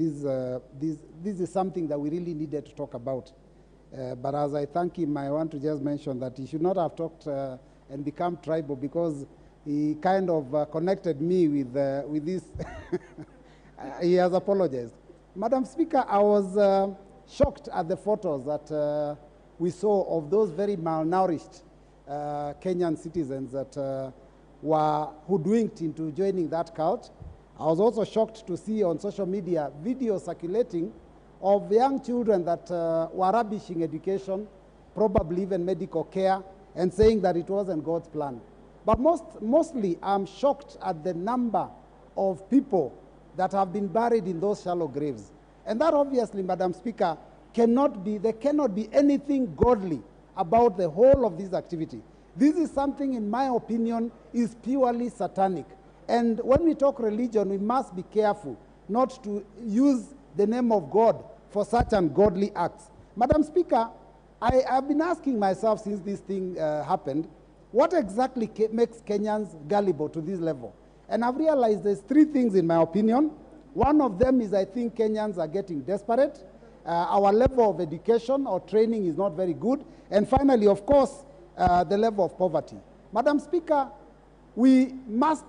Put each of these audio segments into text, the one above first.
This is something that we really needed to talk about. But as I thank him, I want to just mention that he should not have talked and become tribal, because he kind of connected me with this. He has apologized. Madam Speaker, I was shocked at the photos that we saw of those very malnourished Kenyan citizens that were hoodwinked into joining that cult. I was also shocked to see on social media videos circulating of young children that were rubbishing education, probably even medical care, and saying that it wasn't God's plan. But mostly, I'm shocked at the number of people that have been buried in those shallow graves. And that obviously, Madam Speaker, there cannot be anything godly about the whole of this activity. This is something, in my opinion, is purely satanic. And when we talk religion, we must be careful not to use the name of God for such ungodly acts. Madam Speaker, I've been asking myself since this thing happened, what exactly makes Kenyans gullible to this level? And I've realized there's three things in my opinion. One of them is I think Kenyans are getting desperate. Our level of education or training is not very good. And finally, of course, the level of poverty. Madam Speaker, we must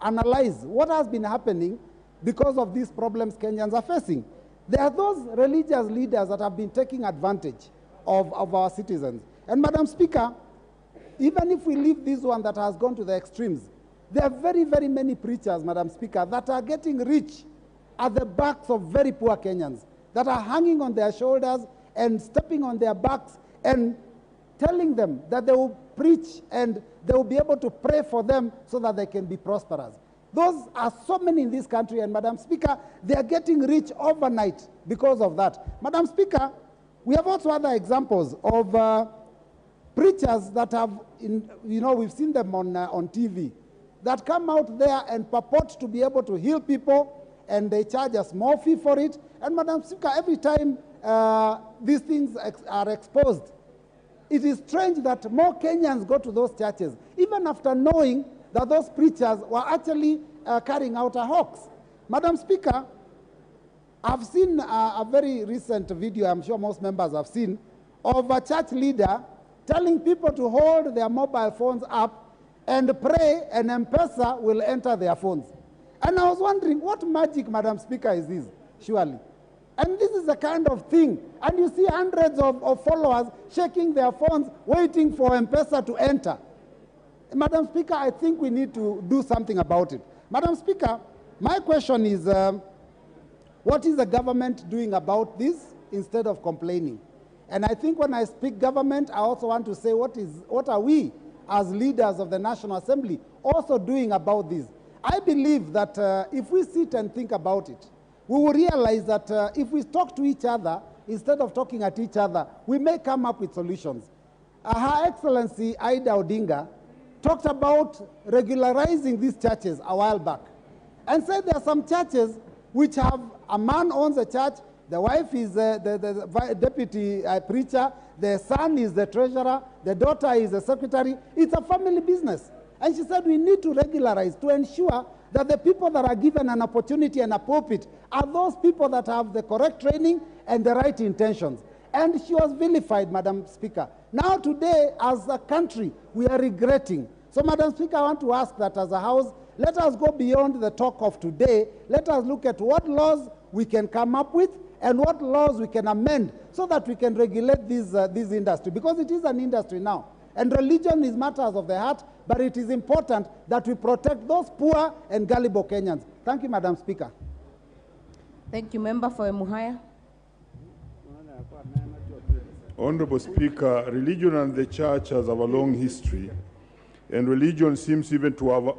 analyze what has been happening because of these problems Kenyans are facing. There are those religious leaders that have been taking advantage of our citizens. And Madam Speaker, even if we leave this one that has gone to the extremes, there are very, very many preachers, Madam Speaker, that are getting rich at the backs of very poor Kenyans, that are hanging on their shoulders and stepping on their backs and telling them that they will preach and they will be able to pray for them so that they can be prosperous. Those are so many in this country, and Madam Speaker, they are getting rich overnight because of that. Madam Speaker, we have also other examples of preachers that have, we've seen them on TV, that come out there and purport to be able to heal people, and they charge a small fee for it. And Madam Speaker, every time these things are exposed, it is strange that more Kenyans go to those churches, even after knowing that those preachers were actually carrying out a hoax. Madam Speaker, I've seen a very recent video, I'm sure most members have seen, of a church leader telling people to hold their mobile phones up and pray, and M-Pesa will enter their phones. And I was wondering, what magic, Madam Speaker, is this, surely? And this is the kind of thing. And you see hundreds of followers shaking their phones, waiting for M-Pesa to enter. Madam Speaker, I think we need to do something about it. Madam Speaker, my question is, what is the government doing about this instead of complaining? And I think when I speak government, I also want to say what are we as leaders of the National Assembly also doing about this? I believe that if we sit and think about it, we will realize that if we talk to each other, instead of talking at each other, we may come up with solutions. Her Excellency Raila Odinga talked about regularizing these churches a while back, and said there are some churches which have a man owns a church, the wife is the deputy preacher, the son is the treasurer, the daughter is the secretary. It's a family business. And she said we need to regularize to ensure that the people that are given an opportunity and a pulpit are those people that have the correct training and the right intentions. And she was vilified, Madam Speaker. Now today, as a country, we are regretting. So, Madam Speaker, I want to ask that as a House, let us go beyond the talk of today. Let us look at what laws we can come up with and what laws we can amend so that we can regulate this industry, because it is an industry now. And religion is matters of the heart, but it is important that we protect those poor and gullible Kenyans. Thank you, Madam Speaker. Thank you, Member for Emuhaya. Honorable Speaker, religion and the church has a long history, and religion seems even to have